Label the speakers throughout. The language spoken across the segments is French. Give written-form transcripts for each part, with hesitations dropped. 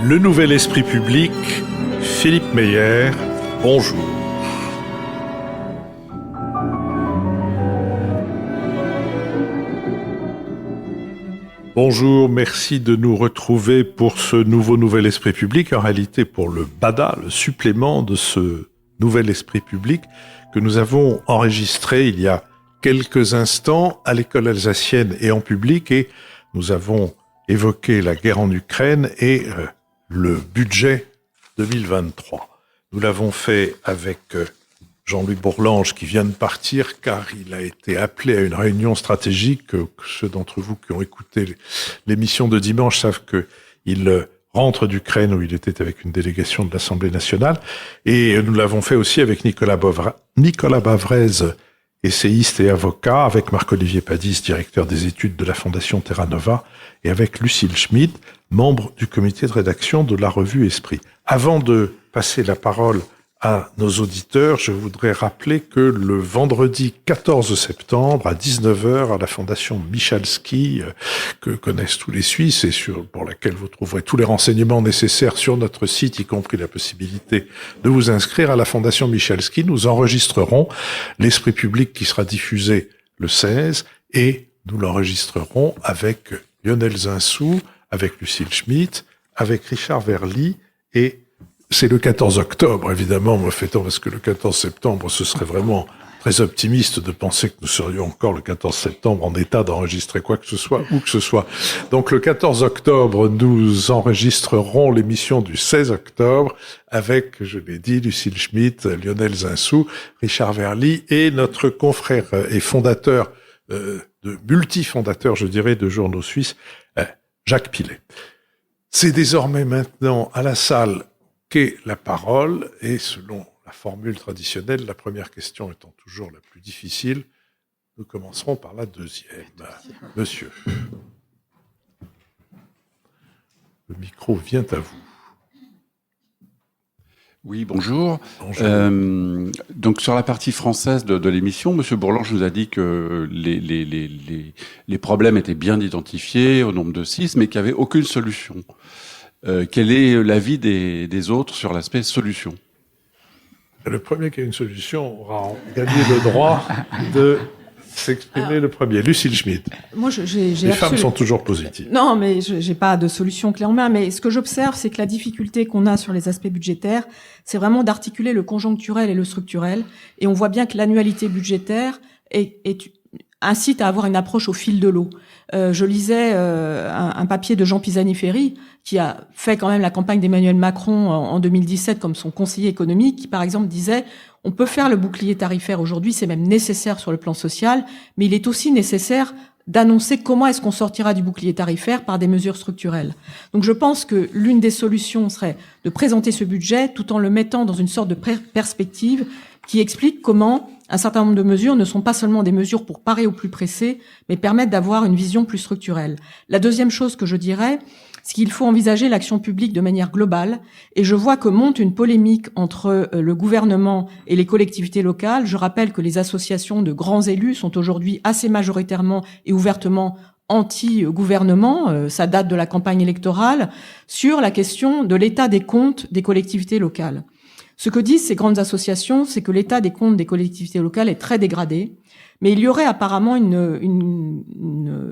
Speaker 1: Le Nouvel Esprit Public, Philippe Meyer, bonjour. Bonjour, merci de nous retrouver pour ce nouveau Nouvel Esprit Public, en réalité pour le BADA, le supplément de ce Nouvel Esprit Public que nous avons enregistré il y a quelques instants à l'école alsacienne et en public, et nous avons évoqué la guerre en Ukraine et le budget 2023. Nous l'avons fait avec Jean-Louis Bourlange qui vient de partir car il a été appelé à une réunion stratégique. Ceux d'entre vous qui ont écouté l'émission de dimanche savent qu'il rentre d'Ukraine où il était avec une délégation de l'Assemblée nationale. Et nous l'avons fait aussi avec Nicolas Bavrez, essayiste et avocat, avec Marc-Olivier Padis, directeur des études de la Fondation Terra Nova, et avec Lucille Schmidt, membre du comité de rédaction de la revue Esprit. Avant de passer la parole à nos auditeurs, je voudrais rappeler que le vendredi 14 septembre à 19h à la Fondation Michalski, que connaissent tous les Suisses et pour laquelle vous trouverez tous les renseignements nécessaires sur notre site, y compris la possibilité de vous inscrire à la Fondation Michalski, nous enregistrerons l'Esprit Public qui sera diffusé le 16 et nous l'enregistrerons avec Lionel Zinsou, avec Lucille Schmidt, avec Richard Verly et c'est le 14 octobre, évidemment, me fait-on, parce que le 14 septembre, ce serait vraiment très optimiste de penser que nous serions encore le 14 septembre en état d'enregistrer quoi que ce soit, où que ce soit. Donc le 14 octobre, nous enregistrerons l'émission du 16 octobre avec, je l'ai dit, Lucille Schmidt, Lionel Zinsou, Richard Verly et notre confrère et fondateur, multifondateur, je dirais, de journaux suisses, Jacques Pillet. C'est désormais maintenant à la salle qu'est la parole, et selon la formule traditionnelle, la première question étant toujours la plus difficile, nous commencerons par la deuxième. Monsieur. Le micro vient à vous.
Speaker 2: Oui, bonjour.
Speaker 1: Bonjour.
Speaker 2: Donc sur la partie française de l'émission, Monsieur Bourlange nous a dit que les problèmes étaient bien identifiés au nombre de 6, mais qu'il n'y avait aucune solution. Quel est l'avis des autres sur l'aspect solution?
Speaker 1: Le premier qui a une solution aura gagné le droit de s'exprimer le premier. Lucille Schmidt.
Speaker 3: Moi,
Speaker 1: les femmes sont toujours positives.
Speaker 3: Non, mais j'ai pas de solution clé en main. Mais ce que j'observe, c'est que la difficulté qu'on a sur les aspects budgétaires, c'est vraiment d'articuler le conjoncturel et le structurel. Et on voit bien que l'annualité budgétaire incite à avoir une approche au fil de l'eau. Je lisais un papier de Jean Pisani-Ferry qui a fait quand même la campagne d'Emmanuel Macron en 2017 comme son conseiller économique, qui par exemple disait on peut faire le bouclier tarifaire aujourd'hui, c'est même nécessaire sur le plan social, mais il est aussi nécessaire d'annoncer comment est-ce qu'on sortira du bouclier tarifaire par des mesures structurelles. Donc je pense que l'une des solutions serait de présenter ce budget tout en le mettant dans une sorte de perspective qui explique comment un certain nombre de mesures ne sont pas seulement des mesures pour parer au plus pressé, mais permettent d'avoir une vision plus structurelle. La deuxième chose que je dirais, c'est qu'il faut envisager l'action publique de manière globale, et je vois que monte une polémique entre le gouvernement et les collectivités locales. Je rappelle que les associations de grands élus sont aujourd'hui assez majoritairement et ouvertement anti-gouvernement, ça date de la campagne électorale, sur la question de l'état des comptes des collectivités locales. Ce que disent ces grandes associations, c'est que l'état des comptes des collectivités locales est très dégradé, mais il y aurait apparemment une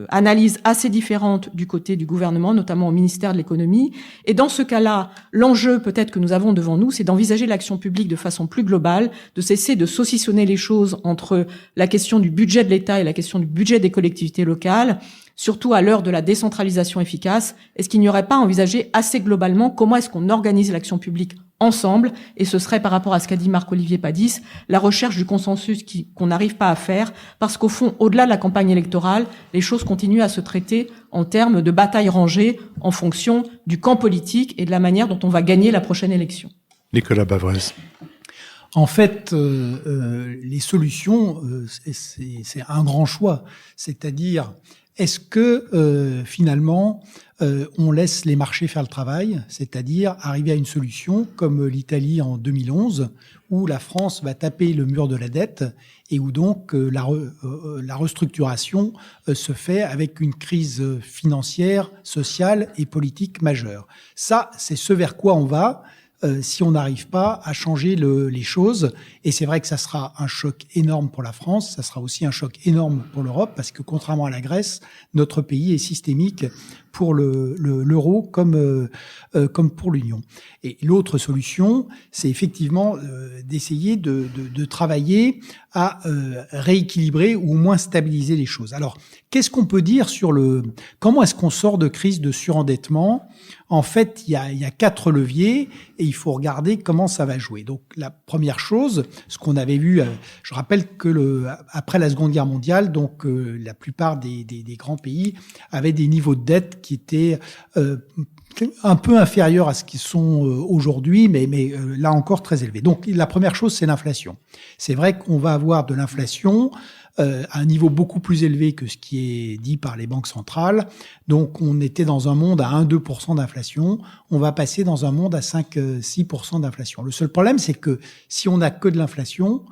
Speaker 3: analyse assez différente du côté du gouvernement, notamment au ministère de l'économie. Et dans ce cas-là, l'enjeu peut-être que nous avons devant nous, c'est d'envisager l'action publique de façon plus globale, de cesser de saucissonner les choses entre la question du budget de l'État et la question du budget des collectivités locales, surtout à l'heure de la décentralisation efficace. Est-ce qu'il n'y aurait pas envisagé assez globalement comment est-ce qu'on organise l'action publique ensemble, et ce serait par rapport à ce qu'a dit Marc-Olivier Padis, la recherche du consensus qu'on n'arrive pas à faire, parce qu'au fond, au-delà de la campagne électorale, les choses continuent à se traiter en termes de bataille rangée en fonction du camp politique et de la manière dont on va gagner la prochaine élection.
Speaker 1: Nicolas Bavrez.
Speaker 4: En fait, les solutions, c'est un grand choix. C'est-à-dire, est-ce que finalement, on laisse les marchés faire le travail, c'est-à-dire arriver à une solution comme l'Italie en 2011, où la France va taper le mur de la dette et où donc la restructuration se fait avec une crise financière, sociale et politique majeure. Ça, c'est ce vers quoi on va. Si on n'arrive pas à changer les choses. Et c'est vrai que ça sera un choc énorme pour la France, ça sera aussi un choc énorme pour l'Europe, parce que contrairement à la Grèce, notre pays est systémique pour l'euro comme pour l'Union. Et l'autre solution, c'est effectivement d'essayer de travailler à rééquilibrer ou au moins stabiliser les choses. Alors, qu'est-ce qu'on peut dire sur comment est-ce qu'on sort de crise de surendettement? En fait, il y a 4 leviers et il faut regarder comment ça va jouer. Donc, la première chose, ce qu'on avait vu, je rappelle que après la Seconde Guerre mondiale, donc la plupart des grands pays avaient des niveaux de dette qui étaient un peu inférieurs à ce qu'ils sont aujourd'hui, mais là encore très élevés. Donc, la première chose, c'est l'inflation. C'est vrai qu'on va avoir de l'inflation à un niveau beaucoup plus élevé que ce qui est dit par les banques centrales. Donc, on était dans un monde à 1-2% d'inflation. On va passer dans un monde à 5-6% d'inflation. Le seul problème, c'est que si on n'a que de l'inflation,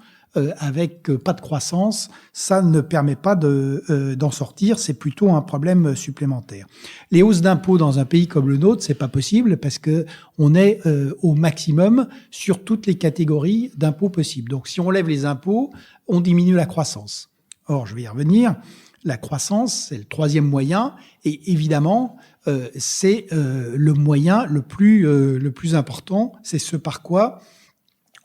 Speaker 4: avec pas de croissance, ça ne permet pas d'en sortir. C'est plutôt un problème supplémentaire. Les hausses d'impôts dans un pays comme le nôtre, c'est pas possible parce que on est au maximum sur toutes les catégories d'impôts possibles. Donc, si on lève les impôts, on diminue la croissance. Or, je vais y revenir. La croissance, c'est le troisième moyen, et évidemment, c'est le moyen le plus important. C'est ce par quoi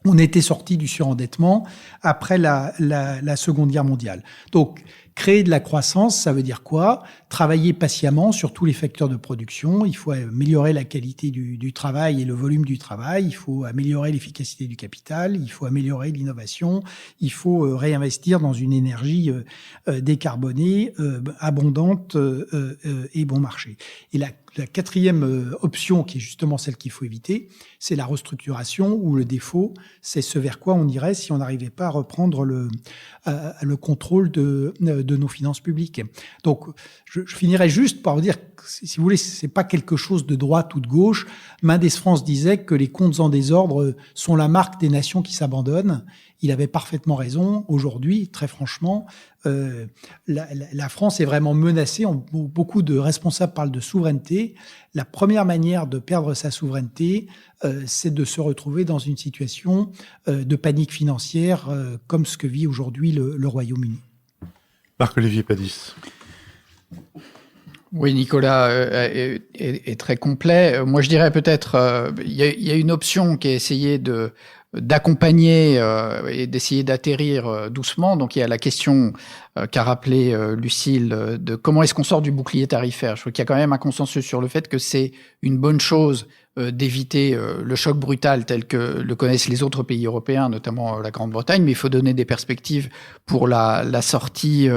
Speaker 4: on était sorti du surendettement après la Seconde Guerre mondiale. Donc, créer de la croissance, ça veut dire quoi? Travailler patiemment sur tous les facteurs de production. Il faut améliorer la qualité du travail et le volume du travail. Il faut améliorer l'efficacité du capital. Il faut améliorer l'innovation. Il faut réinvestir dans une énergie décarbonée, abondante et bon marché. Et la quatrième option, qui est justement celle qu'il faut éviter, c'est la restructuration ou le défaut. C'est ce vers quoi on irait si on n'arrivait pas à reprendre le contrôle de nos finances publiques. Donc, je finirai juste par vous dire que, si vous voulez, c'est pas quelque chose de droite ou de gauche. Mendès France disait que les comptes en désordre sont la marque des nations qui s'abandonnent. Il avait parfaitement raison. Aujourd'hui, très franchement, la France est vraiment menacée. Beaucoup de responsables parlent de souveraineté. La première manière de perdre sa souveraineté, c'est de se retrouver dans une situation de panique financière comme ce que vit aujourd'hui le Royaume-Uni.
Speaker 1: Marc-Olivier Padis.
Speaker 5: Oui, Nicolas est très complet. Moi, je dirais peut-être, il y a une option qui est essayer d'accompagner et d'essayer d'atterrir doucement. Donc, il y a la question qu'a rappelé Lucile de comment est-ce qu'on sort du bouclier tarifaire. Je crois qu'il y a quand même un consensus sur le fait que c'est une bonne chose d'éviter le choc brutal tel que le connaissent les autres pays européens, notamment la Grande-Bretagne, mais il faut donner des perspectives pour la sortie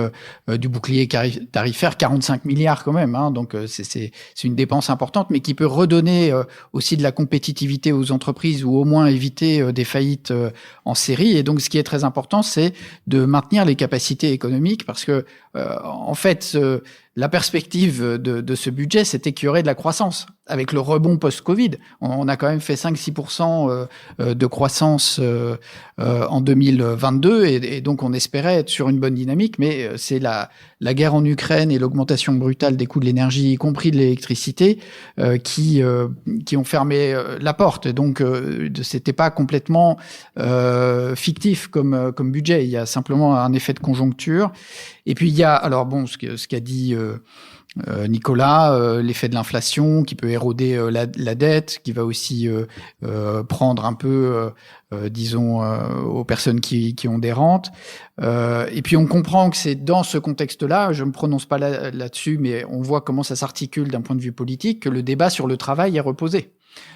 Speaker 5: du bouclier tarifaire, 45 milliards quand même, hein, donc c'est une dépense importante, mais qui peut redonner aussi de la compétitivité aux entreprises ou au moins éviter des faillites en série. Et donc ce qui est très important, c'est de maintenir les capacités économiques, parce que en fait, la perspective de ce budget, c'était qu'il y aurait de la croissance. Avec le rebond post-Covid, on a quand même fait 5-6% de croissance en 2022, et donc on espérait être sur une bonne dynamique, mais c'est la guerre en Ukraine et l'augmentation brutale des coûts de l'énergie, y compris de l'électricité, qui ont fermé la porte. Et donc c'était pas complètement fictif comme budget. Il y a simplement un effet de conjoncture. Et puis il y a, alors bon, ce qu'a dit Nicolas, l'effet de l'inflation qui peut éroder la dette, qui va aussi prendre un peu, disons, aux personnes qui ont des rentes. Et puis on comprend que c'est dans ce contexte-là, je me prononce pas là-dessus, mais on voit comment ça s'articule d'un point de vue politique, que le débat sur le travail est reposé.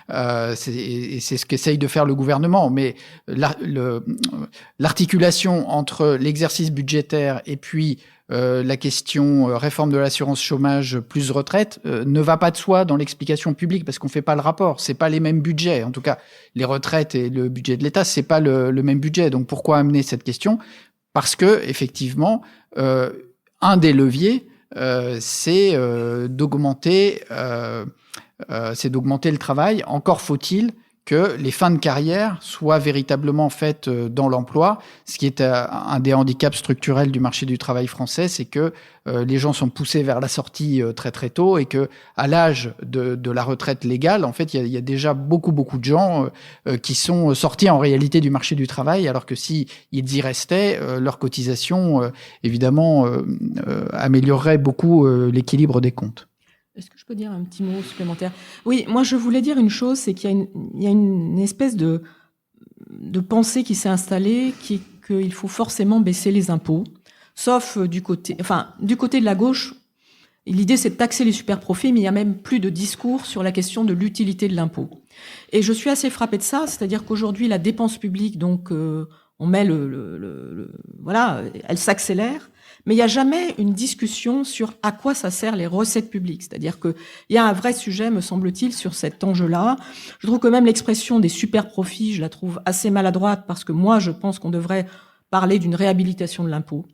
Speaker 5: C'est ce qu'essaye de faire le gouvernement. Mais l'articulation entre l'exercice budgétaire et puis la question réforme de l'assurance chômage plus retraite ne va pas de soi dans l'explication publique parce qu'on fait pas le rapport. C'est pas les mêmes budgets. En tout cas, les retraites et le budget de l'État, c'est pas le même budget. Donc pourquoi amener cette question ? Parce que effectivement, un des leviers, c'est d'augmenter le travail. Encore faut-il que les fins de carrière soient véritablement faites dans l'emploi. Ce qui est un des handicaps structurels du marché du travail français, c'est que les gens sont poussés vers la sortie très très tôt et que à l'âge de la retraite légale, en fait, il y a déjà beaucoup de gens qui sont sortis en réalité du marché du travail, alors que si ils y restaient, leur cotisation évidemment améliorerait beaucoup l'équilibre des comptes.
Speaker 3: Est-ce que je peux dire un petit mot supplémentaire ? Oui, moi je voulais dire une chose, c'est qu'il y a une espèce de pensée qui s'est installée, qu'il faut forcément baisser les impôts, sauf du côté de la gauche. L'idée c'est de taxer les super profits, mais il y a même plus de discours sur la question de l'utilité de l'impôt. Et je suis assez frappée de ça, c'est-à-dire qu'aujourd'hui la dépense publique, donc on met voilà, elle s'accélère. Mais il n'y a jamais une discussion sur à quoi ça sert les recettes publiques. C'est-à-dire qu'il y a un vrai sujet, me semble-t-il, sur cet enjeu-là. Je trouve que même l'expression des super profits, je la trouve assez maladroite parce que moi, je pense qu'on devrait parler d'une réhabilitation de l'impôt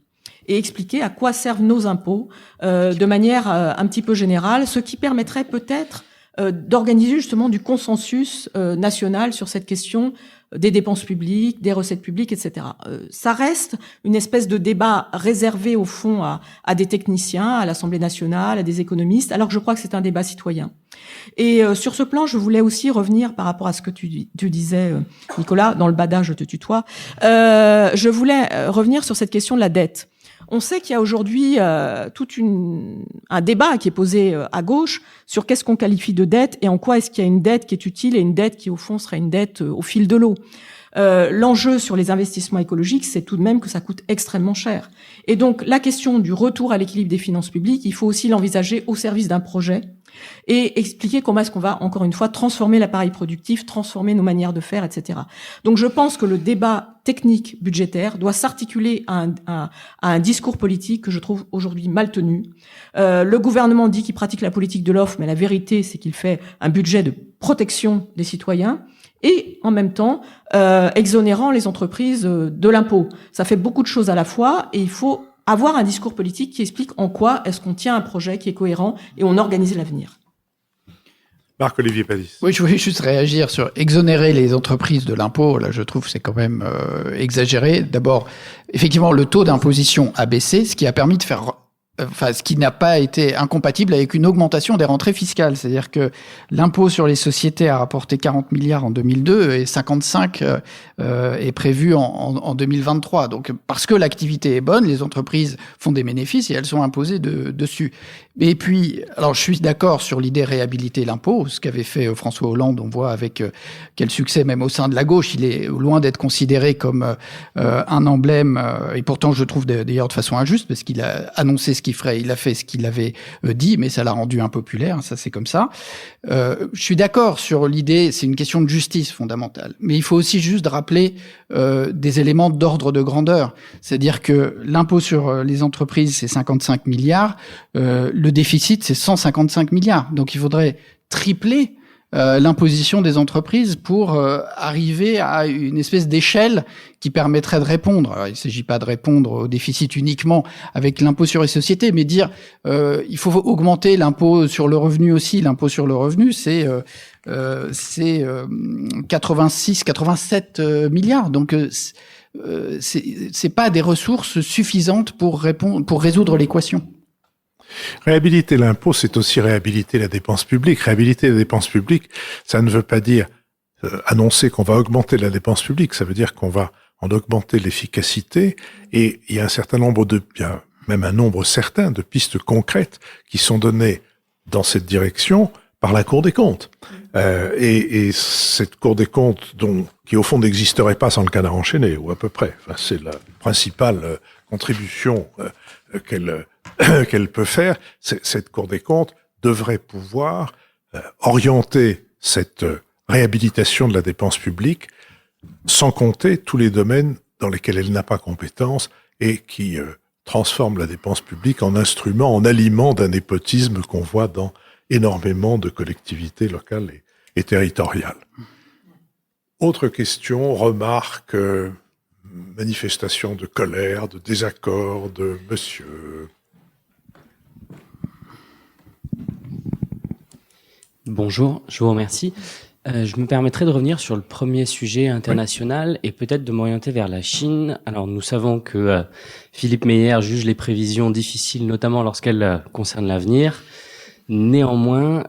Speaker 3: et expliquer à quoi servent nos impôts de manière un petit peu générale, ce qui permettrait peut-être d'organiser justement du consensus national sur cette question des dépenses publiques, des recettes publiques, etc. Ça reste une espèce de débat réservé au fond à des techniciens, à l'Assemblée nationale, à des économistes, alors que je crois que c'est un débat citoyen. Et sur ce plan, je voulais aussi revenir par rapport à ce que tu disais, Nicolas, dans le BADA, je te tutoie. Je voulais revenir sur cette question de la dette. On sait qu'il y a aujourd'hui un débat qui est posé à gauche sur qu'est-ce qu'on qualifie de dette et en quoi est-ce qu'il y a une dette qui est utile et une dette qui, au fond, serait une dette au fil de l'eau. L'enjeu sur les investissements écologiques, c'est tout de même que ça coûte extrêmement cher. Et donc, la question du retour à l'équilibre des finances publiques, il faut aussi l'envisager au service d'un projet et expliquer comment est-ce qu'on va, encore une fois, transformer l'appareil productif, transformer nos manières de faire, etc. Donc, je pense que le débat technique budgétaire doit s'articuler à un discours politique que je trouve aujourd'hui mal tenu. Le gouvernement dit qu'il pratique la politique de l'offre, mais la vérité, c'est qu'il fait un budget de protection des citoyens et en même temps exonérant les entreprises de l'impôt. Ça fait beaucoup de choses à la fois et il faut avoir un discours politique qui explique en quoi est-ce qu'on tient un projet qui est cohérent et on organise l'avenir.
Speaker 1: Marc-Olivier Padis.
Speaker 5: Oui, je voulais juste réagir sur exonérer les entreprises de l'impôt. Là, je trouve que c'est quand même exagéré. D'abord, effectivement, le taux d'imposition a baissé, ce qui a permis de faire... ce qui n'a pas été incompatible avec une augmentation des rentrées fiscales. C'est-à-dire que l'impôt sur les sociétés a rapporté 40 milliards en 2002 et 55 est prévu en 2023. Donc, parce que l'activité est bonne, les entreprises font des bénéfices et elles sont imposées dessus. Et puis, alors je suis d'accord sur l'idée réhabiliter l'impôt, ce qu'avait fait François Hollande. On voit avec quel succès même au sein de la gauche. Il est loin d'être considéré comme un emblème, et pourtant je trouve d'ailleurs de façon injuste, parce qu'il a annoncé ce qu'il ferait, il a fait ce qu'il avait dit, mais ça l'a rendu impopulaire, ça c'est comme ça. Je suis d'accord sur l'idée, c'est une question de justice fondamentale, mais il faut aussi juste rappeler des éléments d'ordre de grandeur. C'est-à-dire que l'impôt sur les entreprises, c'est 55 milliards, le déficit, c'est 155 milliards. Donc il faudrait tripler l'imposition des entreprises pour arriver à une espèce d'échelle qui permettrait de répondre. Alors, il ne s'agit pas de répondre au déficit uniquement avec l'impôt sur les sociétés, mais dire il faut augmenter l'impôt sur le revenu aussi. L'impôt sur le revenu, c'est 87 milliards. Donc c'est pas des ressources suffisantes pour résoudre l'équation.
Speaker 1: Réhabiliter l'impôt, c'est aussi réhabiliter la dépense publique. Réhabiliter la dépense publique, ça ne veut pas dire annoncer qu'on va augmenter la dépense publique, ça veut dire qu'on va en augmenter l'efficacité, et il y a un certain nombre même un nombre certain de pistes concrètes qui sont données dans cette direction par la Cour des comptes. Et cette Cour des comptes, qui au fond n'existerait pas sans le Canard enchaîné, ou à peu près. Enfin, c'est la principale contribution qu'elle peut faire. Cette Cour des comptes devrait pouvoir orienter cette réhabilitation de la dépense publique, sans compter tous les domaines dans lesquels elle n'a pas compétence et qui transforment la dépense publique en instrument, en aliment d'un népotisme qu'on voit dans énormément de collectivités locales et territoriales. Autre question, remarque, manifestation de colère, de désaccord de monsieur.
Speaker 6: Bonjour, je vous remercie. Je me permettrai de revenir sur le premier sujet international et peut-être de m'orienter vers la Chine. Alors, nous savons que Philippe Meyer juge les prévisions difficiles, notamment lorsqu'elles concernent l'avenir. Néanmoins,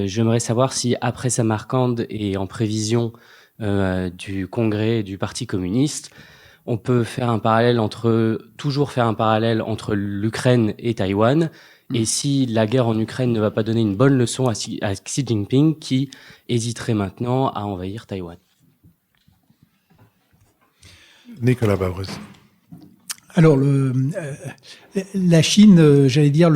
Speaker 6: j'aimerais savoir si, après Samarcande et en prévision du Congrès du Parti communiste, on peut toujours faire un parallèle entre l'Ukraine et Taïwan. Et si la guerre en Ukraine ne va pas donner une bonne leçon à Xi Jinping, qui hésiterait maintenant à envahir Taïwan.
Speaker 1: Nicolas Bavrez.
Speaker 4: Alors, la Chine, j'allais dire,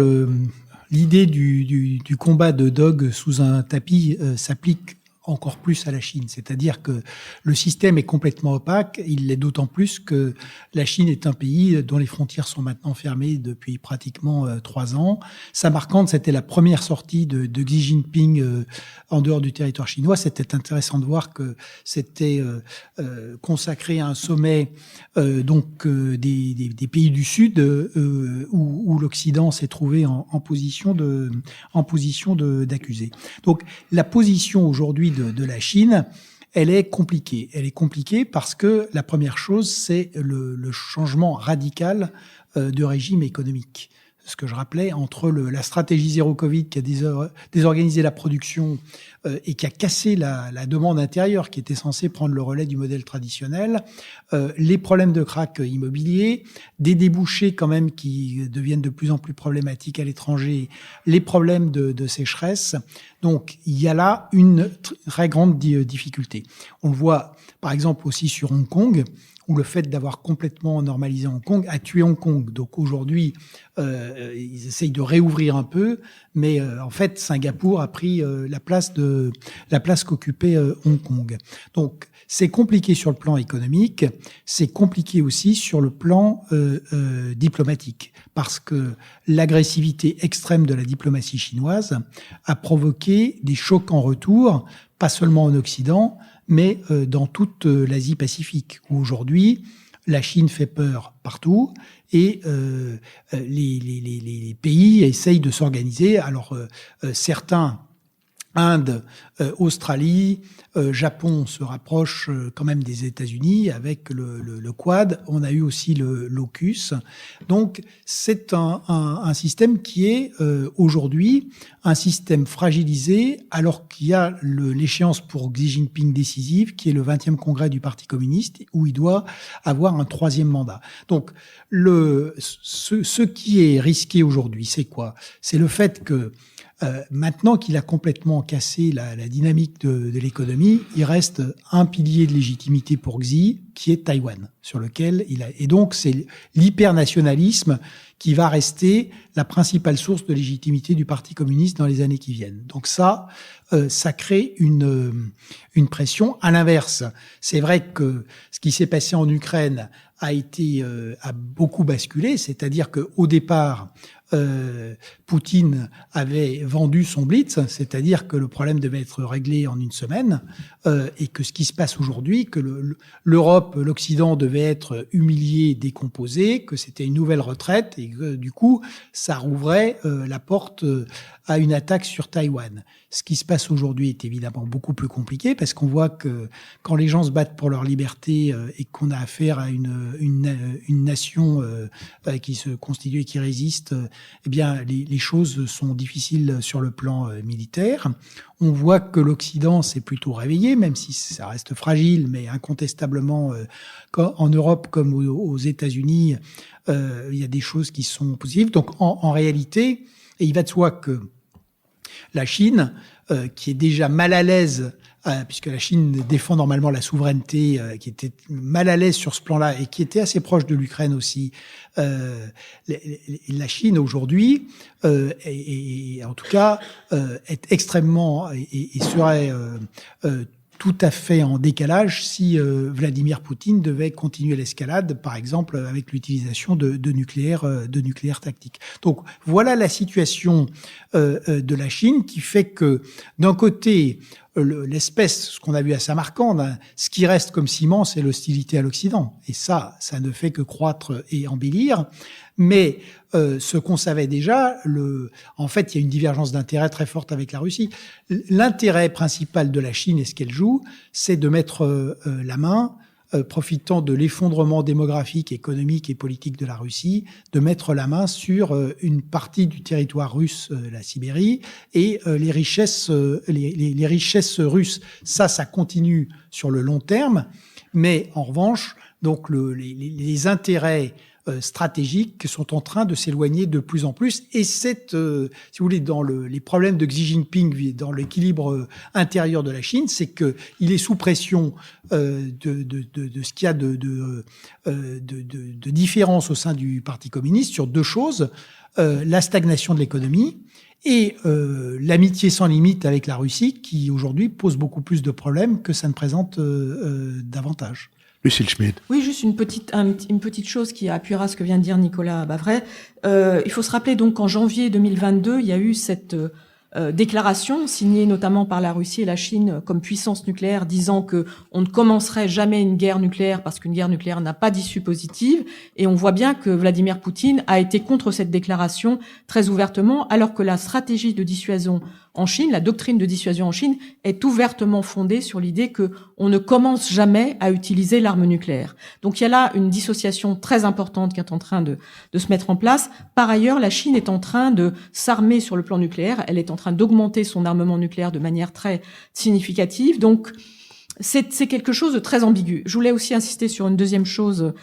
Speaker 4: l'idée du combat de dogs sous un tapis s'applique encore plus à la Chine. C'est-à-dire que le système est complètement opaque. Il l'est d'autant plus que la Chine est un pays dont les frontières sont maintenant fermées depuis pratiquement 3 ans. Samarcande, c'était la première sortie de Xi Jinping en dehors du territoire chinois. C'était intéressant de voir que c'était consacré à un sommet des pays du Sud où l'Occident s'est trouvé en position d'accusé. Donc la position aujourd'hui de la Chine, elle est compliquée. Elle est compliquée parce que la première chose, c'est le changement radical de régime économique. Ce que je rappelais, entre la stratégie zéro Covid qui a désorganisé la production et qui a cassé la demande intérieure qui était censée prendre le relais du modèle traditionnel, les problèmes de krach immobilier, des débouchés quand même qui deviennent de plus en plus problématiques à l'étranger, les problèmes de sécheresse. Donc il y a là une très grande difficulté. On le voit par exemple aussi sur Hong Kong, où le fait d'avoir complètement normalisé Hong Kong a tué Hong Kong. Donc aujourd'hui, ils essayent de réouvrir un peu, mais en fait, Singapour a pris la place qu'occupait Hong Kong. Donc c'est compliqué sur le plan économique, c'est compliqué aussi sur le plan diplomatique, parce que l'agressivité extrême de la diplomatie chinoise a provoqué des chocs en retour, pas seulement en Occident, mais dans toute l'Asie-Pacifique, où aujourd'hui, la Chine fait peur partout et les pays essayent de s'organiser. Alors, certains, Inde, Australie, Japon se rapprochent quand même des États-Unis avec le Quad. On a eu aussi l'AUKUS. Donc, c'est un système qui est aujourd'hui un système fragilisé, alors qu'il y a l'échéance pour Xi Jinping décisive, qui est le 20e congrès du Parti communiste, où il doit avoir un 3e mandat. Donc, ce qui est risqué aujourd'hui, c'est quoi? C'est le fait que maintenant qu'il a complètement cassé la dynamique de l'économie, il reste un pilier de légitimité pour Xi, qui est Taïwan, sur lequel et donc c'est l'hypernationalisme qui va rester la principale source de légitimité du Parti communiste dans les années qui viennent. Donc ça crée une pression. À l'inverse, c'est vrai que ce qui s'est passé en Ukraine a beaucoup basculé, c'est-à-dire que au départ, Poutine avait vendu son blitz, c'est-à-dire que le problème devait être réglé en une semaine, et que ce qui se passe aujourd'hui, que l'Europe, l'Occident devait être humilié, décomposé, que c'était une nouvelle retraite, et que du coup, ça rouvrait la porte à une attaque sur Taïwan. Ce qui se passe aujourd'hui est évidemment beaucoup plus compliqué, parce qu'on voit que quand les gens se battent pour leur liberté et qu'on a affaire à une nation qui se constitue et qui résiste, eh bien les choses sont difficiles sur le plan militaire. On voit que l'Occident s'est plutôt réveillé, même si ça reste fragile, mais incontestablement, en Europe comme aux États-Unis, il y a des choses qui sont positives. Donc en réalité, et il va de soi que la Chine, qui est déjà mal à l'aise, puisque la Chine défend normalement la souveraineté, qui était mal à l'aise sur ce plan-là et qui était assez proche de l'Ukraine aussi. La Chine aujourd'hui, et en tout cas, est extrêmement et serait tout à fait en décalage si Vladimir Poutine devait continuer l'escalade, par exemple avec l'utilisation de nucléaire tactique. Donc voilà la situation de la Chine qui fait que d'un côté l'espèce, ce qu'on a vu à Samarcande, hein, ce qui reste comme ciment, c'est l'hostilité à l'Occident. Et ça ne fait que croître et embellir. Mais ce qu'on savait déjà, en fait, il y a une divergence d'intérêt très forte avec la Russie. L'intérêt principal de la Chine et ce qu'elle joue, c'est de mettre la main, profitant de l'effondrement démographique, économique et politique de la Russie, de mettre la main sur une partie du territoire russe, la Sibérie, et les richesses russes. Ça continue sur le long terme, mais en revanche, donc les intérêts stratégiques sont en train de s'éloigner de plus en plus. Et si vous voulez, dans les problèmes de Xi Jinping, dans l'équilibre intérieur de la Chine, c'est que il est sous pression de ce qu'il y a de différence au sein du Parti communiste sur deux choses, la stagnation de l'économie et l'amitié sans limite avec la Russie, qui aujourd'hui pose beaucoup plus de problèmes que ça ne présente davantage.
Speaker 1: Lucille Schmid.
Speaker 3: Oui, juste une petite chose qui appuiera ce que vient de dire Nicolas Bavray. Il faut se rappeler donc qu'en janvier 2022, il y a eu cette déclaration signée notamment par la Russie et la Chine comme puissance nucléaire, disant que on ne commencerait jamais une guerre nucléaire parce qu'une guerre nucléaire n'a pas d'issue positive. Et on voit bien que Vladimir Poutine a été contre cette déclaration très ouvertement, alors que la stratégie de dissuasion en Chine, la doctrine de dissuasion en Chine, est ouvertement fondée sur l'idée que on ne commence jamais à utiliser l'arme nucléaire. Donc il y a là une dissociation très importante qui est en train de se mettre en place. Par ailleurs, la Chine est en train de s'armer sur le plan nucléaire. Elle est en train d'augmenter son armement nucléaire de manière très significative. Donc c'est quelque chose de très ambigu. Je voulais aussi insister sur une deuxième chose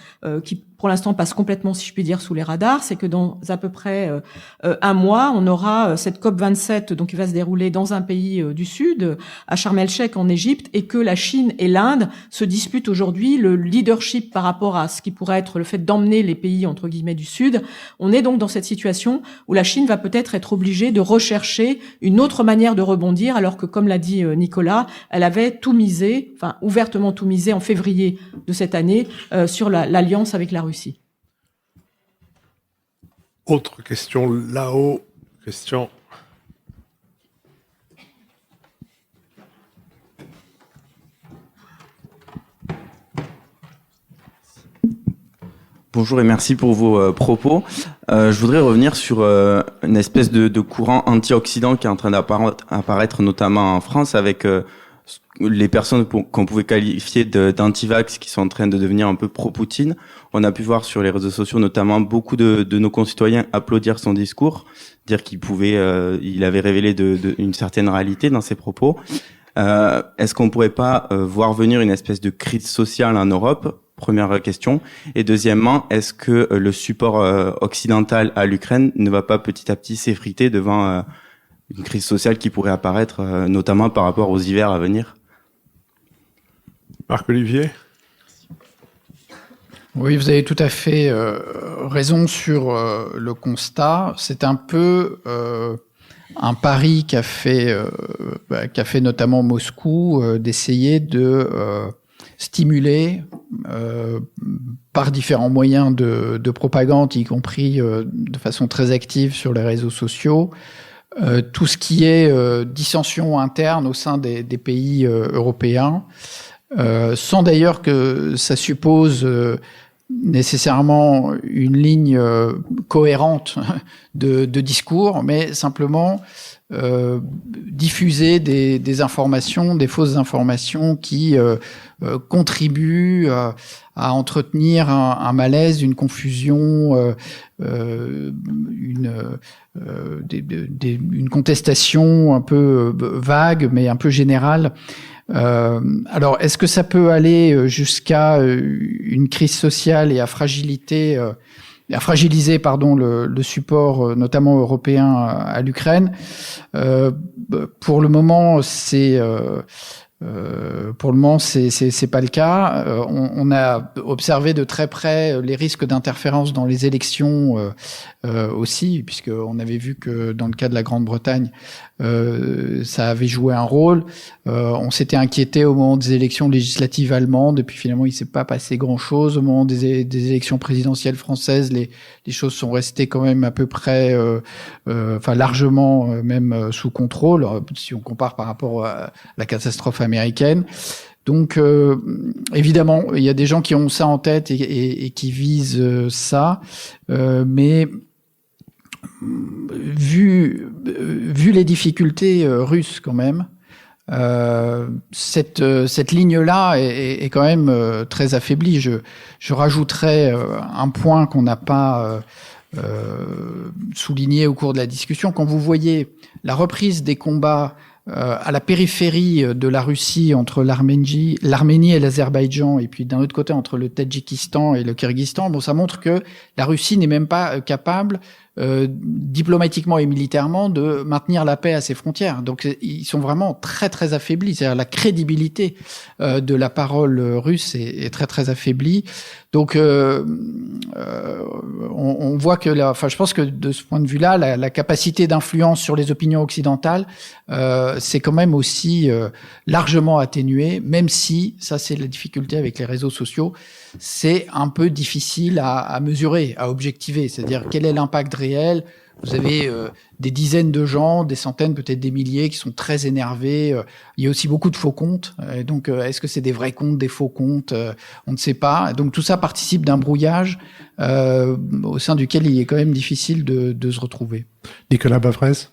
Speaker 3: qui, pour l'instant, passe complètement, si je puis dire, sous les radars. C'est que dans à peu près un mois, on aura cette COP27 donc qui va se dérouler dans un pays du Sud, à Sharm el-Sheikh en Égypte, et que la Chine et l'Inde se disputent aujourd'hui le leadership par rapport à ce qui pourrait être le fait d'emmener les pays, entre guillemets, du Sud. On est donc dans cette situation où la Chine va peut-être être obligée de rechercher une autre manière de rebondir, alors que, comme l'a dit Nicolas, elle avait tout misé, enfin ouvertement tout misé en février de cette année sur l'alliance avec la Russie.
Speaker 1: Autre question là-haut. Question.
Speaker 7: Bonjour et merci pour vos propos. Je voudrais revenir sur une espèce de courant anti-Occident qui est en train d'apparaître notamment en France avec les personnes qu'on pouvait qualifier d'anti-vax qui sont en train de devenir un peu pro-Poutine. On a pu voir sur les réseaux sociaux notamment beaucoup de nos concitoyens applaudir son discours, dire il avait révélé une certaine réalité dans ses propos. Est-ce qu'on pourrait pas voir venir une espèce de crise sociale en Europe? Première question. Et deuxièmement, est-ce que le support occidental à l'Ukraine ne va pas petit à petit s'effriter devant une crise sociale qui pourrait apparaître, notamment par rapport aux hivers à venir?
Speaker 1: Marc-Olivier?
Speaker 5: Oui, vous avez tout à fait raison sur le constat. C'est un peu un pari qu'a fait notamment Moscou, d'essayer de stimuler par différents moyens de propagande, y compris de façon très active sur les réseaux sociaux, tout ce qui est dissension interne au sein des pays européens, sans d'ailleurs que ça suppose nécessairement une ligne cohérente de discours, mais simplement diffuser des informations, des fausses informations qui contribuent à entretenir un malaise, une confusion, une contestation un peu vague, mais un peu générale. Alors, est-ce que ça peut aller jusqu'à une crise sociale et à fragiliter fragiliser le support notamment européen à l'Ukraine. Pour le moment, c'est pas le cas. On a observé de très près les risques d'interférence dans les élections aussi, puisque on avait vu que dans le cas de la Grande-Bretagne, ça avait joué un rôle. On s'était inquiété au moment des élections législatives allemandes, et puis finalement il s'est pas passé grand-chose. Au moment des élections présidentielles françaises, les choses sont restées quand même à peu près, largement même sous contrôle, si on compare par rapport à la catastrophe américaine. Donc évidemment, il y a des gens qui ont ça en tête et qui visent ça, mais vu les difficultés russes quand même, cette ligne-là est quand même très affaiblie. Je rajouterais un point qu'on n'a pas souligné au cours de la discussion. Quand vous voyez la reprise des combats à la périphérie de la Russie entre l'Arménie et l'Azerbaïdjan, et puis d'un autre côté entre le Tadjikistan et le Kirghizistan, bon, ça montre que la Russie n'est même pas capable diplomatiquement et militairement de maintenir la paix à ses frontières. Donc ils sont vraiment très très affaiblis. C'est-à-dire la crédibilité de la parole russe est très très affaiblie. Donc on voit que je pense que de ce point de vue-là, la capacité d'influence sur les opinions occidentales, c'est quand même aussi largement atténuée, même si, ça c'est la difficulté avec les réseaux sociaux, c'est un peu difficile à mesurer, à objectiver. C'est-à-dire quel est l'impact réel. Vous avez des dizaines de gens, des centaines, peut-être des milliers qui sont très énervés. Il y a aussi beaucoup de faux comptes. Donc, est-ce que c'est des vrais comptes, des faux comptes? On ne sait pas. Donc, tout ça participe d'un brouillage au sein duquel il est quand même difficile de se retrouver.
Speaker 1: Nicolas Bavrez.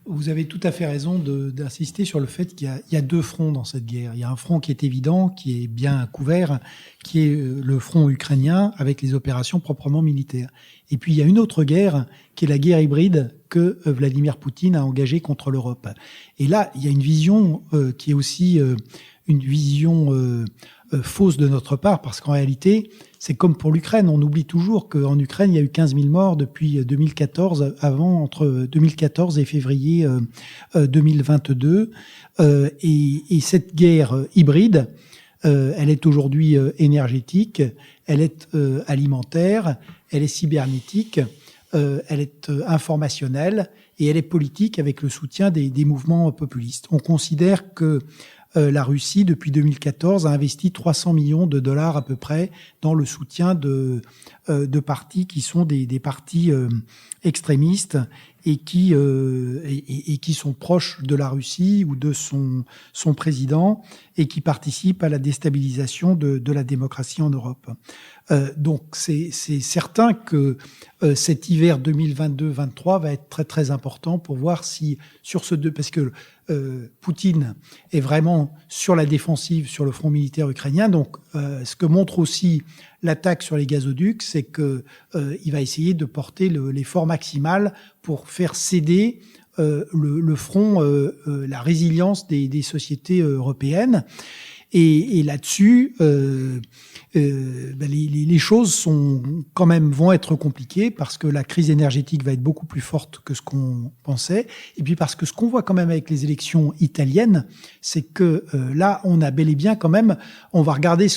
Speaker 4: Vous avez tout à fait raison d'insister sur le fait qu'il y a deux fronts dans cette guerre. Il y a un front qui est évident, qui est bien couvert, qui est le front ukrainien avec les opérations proprement militaires. Et puis il y a une autre guerre, qui est la guerre hybride que Vladimir Poutine a engagée contre l'Europe. Et là, il y a une vision qui est aussi une vision fausse de notre part, parce qu'en réalité, c'est comme pour l'Ukraine. On oublie toujours qu'en Ukraine, il y a eu 15 000 morts depuis 2014, entre 2014 et février 2022. Et cette guerre hybride, elle est aujourd'hui énergétique, elle est alimentaire, elle est cybernétique, elle est informationnelle et elle est politique avec le soutien des mouvements populistes. On considère que la Russie, depuis 2014, a investi 300 millions de dollars à peu près dans le soutien de partis qui sont des partis extrémistes et qui sont proches de la Russie ou de son président et qui participent à la déstabilisation de la démocratie en Europe. Donc c'est certain que cet hiver 2022-23 va être très très important pour voir si sur parce que Poutine est vraiment sur la défensive sur le front militaire ukrainien. Donc ce que montre aussi l'attaque sur les gazoducs, c'est que il va essayer de porter l'effort maximal pour faire céder le front, la résilience des sociétés européennes. Et là-dessus, les choses vont être compliquées parce que la crise énergétique va être beaucoup plus forte que ce qu'on pensait. Et puis parce que ce qu'on voit quand même avec les élections italiennes, c'est que là, on a bel et bien quand même, on va regarder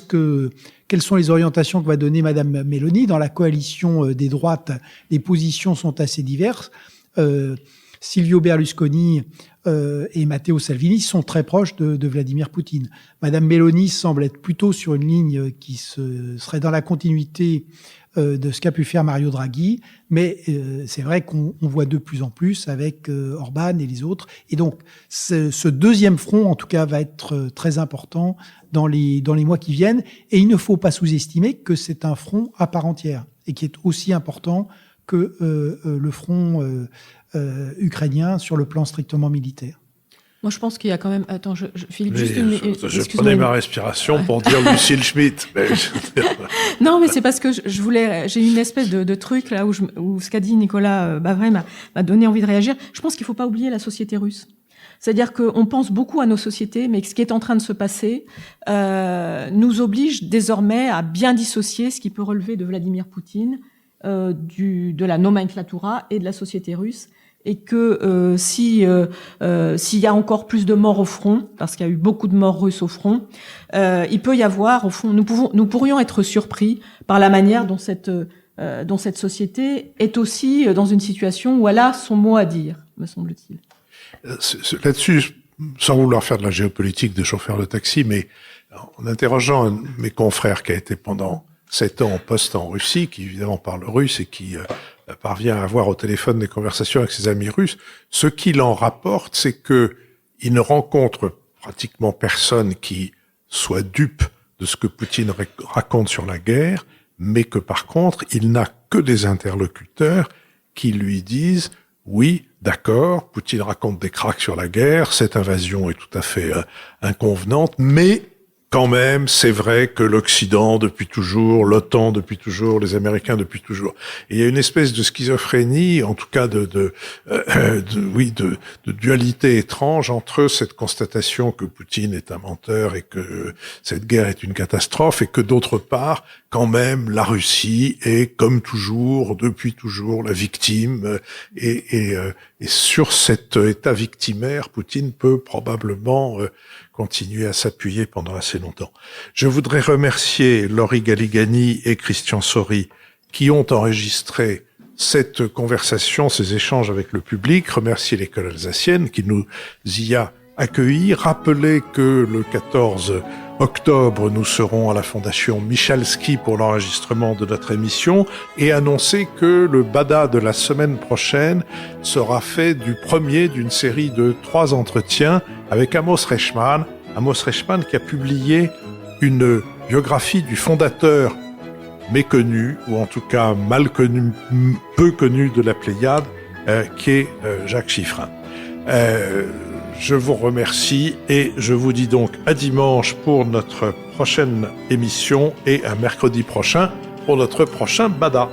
Speaker 4: quelles sont les orientations que va donner Madame Meloni. Dans la coalition des droites, les positions sont assez diverses. Silvio Berlusconi et Matteo Salvini sont très proches de Vladimir Poutine. Madame Meloni semble être plutôt sur une ligne qui serait dans la continuité de ce qu'a pu faire Mario Draghi, mais c'est vrai qu'on voit de plus en plus avec Orban et les autres. Et donc, ce deuxième front, en tout cas, va être très important dans les mois qui viennent. Et il ne faut pas sous-estimer que c'est un front à part entière et qui est aussi important que le front ukrainien sur le plan strictement militaire.
Speaker 3: Moi, je pense qu'il y a quand même... Attends, Philippe, juste
Speaker 1: je prenais ma respiration pour dire Lucille Schmitt.
Speaker 3: Non, mais c'est parce que j'ai une espèce de truc là où ce qu'a dit Nicolas Bavrez m'a donné envie de réagir. Je pense qu'il faut pas oublier la société russe. C'est-à-dire qu'on pense beaucoup à nos sociétés, mais ce qui est en train de se passer nous oblige désormais à bien dissocier ce qui peut relever de Vladimir Poutine de la nomenklatura et de la société russe, et que s'il y a encore plus de morts au front, parce qu'il y a eu beaucoup de morts russes au front, il peut y avoir, au fond, nous pourrions être surpris par la manière dont cette société est aussi dans une situation où elle a son mot à dire, me semble-t-il.
Speaker 1: Là-dessus, sans vouloir faire de la géopolitique des chauffeurs de taxi, mais en interrogeant un de mes confrères qui a été pendant 7 ans en poste en Russie, qui évidemment parle russe et qui parvient à avoir au téléphone des conversations avec ses amis russes, ce qu'il en rapporte, c'est que il ne rencontre pratiquement personne qui soit dupe de ce que Poutine raconte sur la guerre, mais que par contre, il n'a que des interlocuteurs qui lui disent « Oui, d'accord, Poutine raconte des cracks sur la guerre, cette invasion est tout à fait inconvenante, mais quand même, c'est vrai que l'Occident depuis toujours, l'OTAN depuis toujours, les Américains depuis toujours. » Et il y a une espèce de schizophrénie, en tout cas de dualité étrange entre cette constatation que Poutine est un menteur et que cette guerre est une catastrophe, et que d'autre part, quand même, la Russie est comme toujours, depuis toujours, la victime. Et sur cet état victimaire, Poutine peut probablement continuer à s'appuyer pendant assez longtemps. Je voudrais remercier Laurie Galligani et Christian Sori qui ont enregistré cette conversation, ces échanges avec le public, remercier l'école alsacienne qui nous y a accueillis, rappeler que le 14 octobre, nous serons à la Fondation Michalski pour l'enregistrement de notre émission, et annoncer que le Bada de la semaine prochaine sera fait du premier d'une série de 3 entretiens avec Amos Reichmann. Amos Reichmann qui a publié une biographie du fondateur méconnu, ou en tout cas mal connu, peu connu de la Pléiade, qui est Jacques Chiffrin. Je vous remercie et je vous dis donc à dimanche pour notre prochaine émission et à mercredi prochain pour notre prochain Bada.